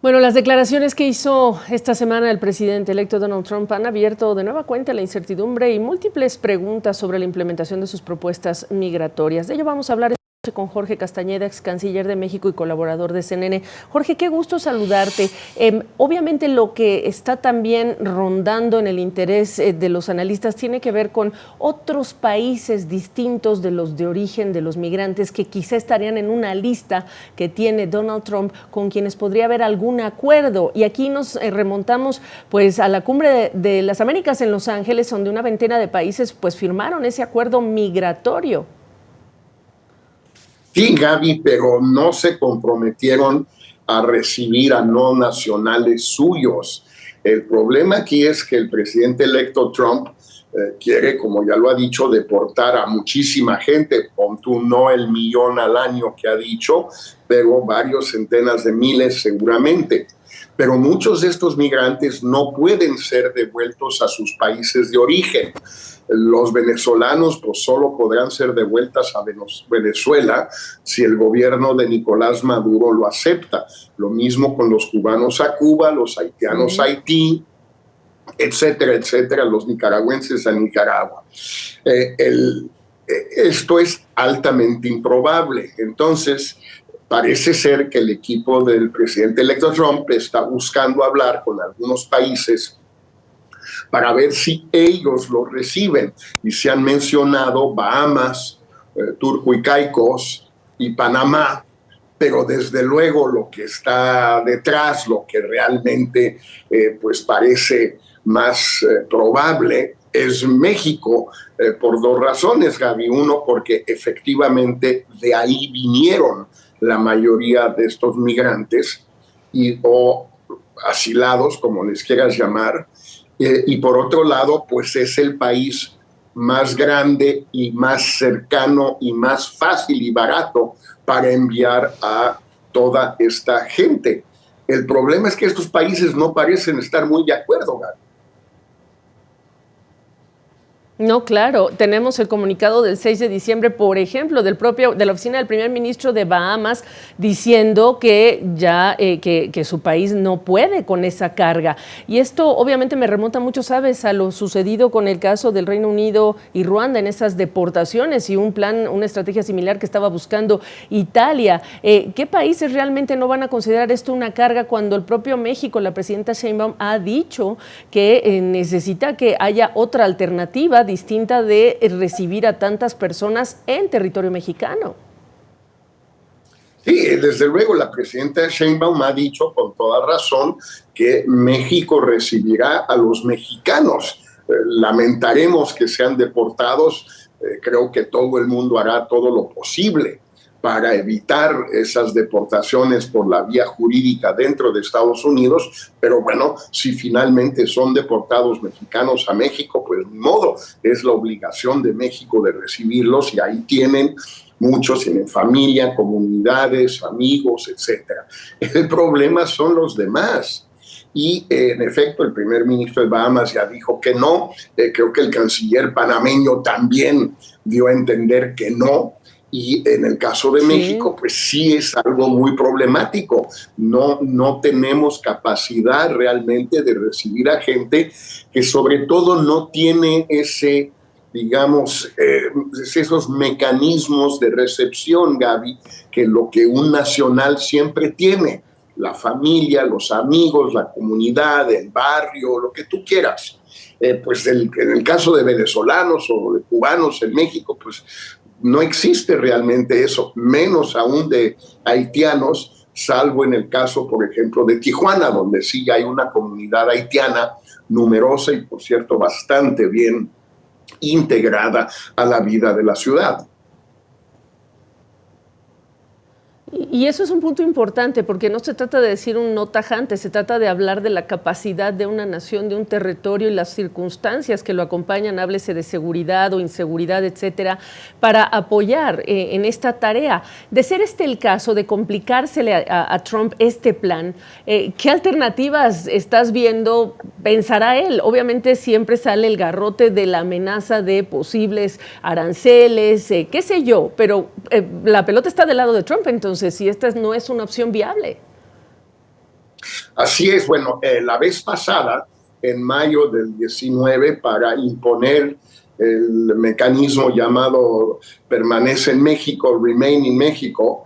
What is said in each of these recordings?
Bueno, las declaraciones que hizo esta semana el presidente electo Donald Trump han abierto de nueva cuenta la incertidumbre y múltiples preguntas sobre la implementación de sus propuestas migratorias. De ello vamos a hablar con Jorge Castañeda, ex canciller de México y colaborador de CNN. Jorge, qué gusto saludarte. Obviamente lo que está también rondando en el interés de los analistas tiene que ver con otros países distintos de los de origen de los migrantes que quizá estarían en una lista que tiene Donald Trump con quienes podría haber algún acuerdo. Y aquí nos remontamos pues a la cumbre de las Américas en Los Ángeles, donde una veintena de países pues firmaron ese acuerdo migratorio. Sí, Gaby, pero no se comprometieron a recibir a no nacionales suyos. El problema aquí es que el presidente electo Trump quiere, como ya lo ha dicho, deportar a muchísima gente, pon tú no el millón al año que ha dicho, pero varios centenas de miles seguramente. Pero muchos de estos migrantes no pueden ser devueltos a sus países de origen. Los venezolanos pues solo podrán ser devueltas a Venezuela si el gobierno de Nicolás Maduro lo acepta. Lo mismo con los cubanos a Cuba, los haitianos a Haití, etcétera, etcétera, los nicaragüenses a Nicaragua. Esto es altamente improbable. Entonces, parece ser que el equipo del presidente electo Trump está buscando hablar con algunos países para ver si ellos lo reciben. Y se han mencionado Bahamas, Turco y Caicos y Panamá, pero desde luego lo que está detrás, lo que realmente pues parece más probable es México, por dos razones, Gaby. Uno, porque efectivamente de ahí vinieron la mayoría de estos migrantes o asilados, como les quieras llamar, y por otro lado, pues es el país más grande y más cercano y más fácil y barato para enviar a toda esta gente. El problema es que estos países no parecen estar muy de acuerdo, Gaby. No, claro, tenemos el comunicado del 6 de diciembre, por ejemplo, de la oficina del primer ministro de Bahamas, diciendo que ya que su país no puede con esa carga. Y esto obviamente me remonta mucho, ¿sabes?, a lo sucedido con el caso del Reino Unido y Ruanda en esas deportaciones y una estrategia similar que estaba buscando Italia. ¿Qué países realmente no van a considerar esto una carga cuando el propio México, la presidenta Sheinbaum, ha dicho que necesita que haya otra alternativa distinta de recibir a tantas personas en territorio mexicano? Sí, desde luego la presidenta Sheinbaum ha dicho con toda razón que México recibirá a los mexicanos. Lamentaremos que sean deportados. Creo que todo el mundo hará todo lo posible para evitar esas deportaciones por la vía jurídica dentro de Estados Unidos, pero bueno, si finalmente son deportados mexicanos a México, pues ni modo, es la obligación de México de recibirlos y ahí muchos tienen familia, comunidades, amigos, etcétera. El problema son los demás. Y en efecto, el primer ministro de Bahamas ya dijo que no. Creo que el canciller panameño también dio a entender que no. Y en el caso de México, pues sí es algo muy problemático. No tenemos capacidad realmente de recibir a gente que sobre todo no tiene digamos, esos mecanismos de recepción, Gaby, que lo que un nacional siempre tiene, la familia, los amigos, la comunidad, el barrio, lo que tú quieras. Pues en el caso de venezolanos o de cubanos en México, pues no existe realmente eso, menos aún de haitianos, salvo en el caso, por ejemplo, de Tijuana, donde sí hay una comunidad haitiana numerosa y, por cierto, bastante bien integrada a la vida de la ciudad. Y eso es un punto importante, porque no se trata de decir un no tajante, se trata de hablar de la capacidad de una nación, de un territorio y las circunstancias que lo acompañan, háblese de seguridad o inseguridad, etcétera, para apoyar en esta tarea. De ser este el caso, de complicársele a Trump este plan, ¿qué alternativas estás viendo? Pensará él. Obviamente siempre sale el garrote de la amenaza de posibles aranceles, qué sé yo, pero la pelota está del lado de Trump, entonces, si esta no es una opción viable. Así es, bueno, la vez pasada, en mayo del 19, para imponer el mecanismo llamado Permanece en México, Remain in México,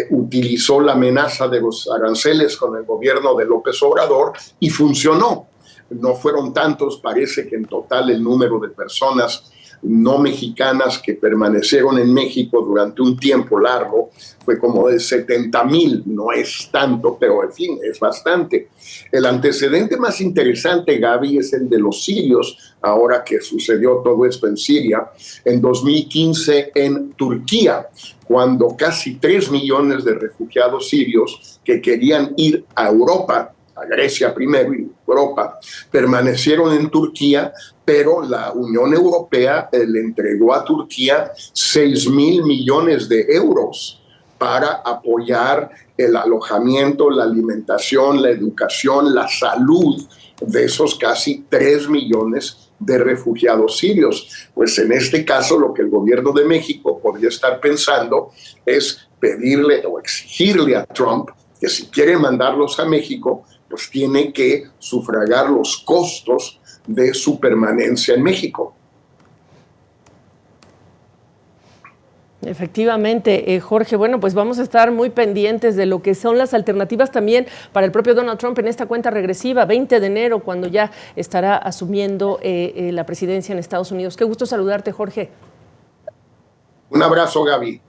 utilizó la amenaza de los aranceles con el gobierno de López Obrador y funcionó. No fueron tantos, parece que en total el número de personas no mexicanas que permanecieron en México durante un tiempo largo fue como de 70,000, no es tanto, pero en fin, es bastante. El antecedente más interesante, Gaby, es el de los sirios, ahora que sucedió todo esto en Siria, en 2015 en Turquía, cuando casi 3 millones de refugiados sirios que querían ir a Europa, a Grecia primero y Europa, permanecieron en Turquía, pero la Unión Europea le entregó a Turquía 6,000 millones de euros para apoyar el alojamiento, la alimentación, la educación, la salud de esos casi 3 millones de refugiados sirios. Pues en este caso lo que el gobierno de México podría estar pensando es pedirle o exigirle a Trump que si quiere mandarlos a México, pues tiene que sufragar los costos de su permanencia en México. Efectivamente, Jorge, bueno, pues vamos a estar muy pendientes de lo que son las alternativas también para el propio Donald Trump en esta cuenta regresiva, 20 de enero, cuando ya estará asumiendo la presidencia en Estados Unidos. Qué gusto saludarte, Jorge. Un abrazo, Gaby.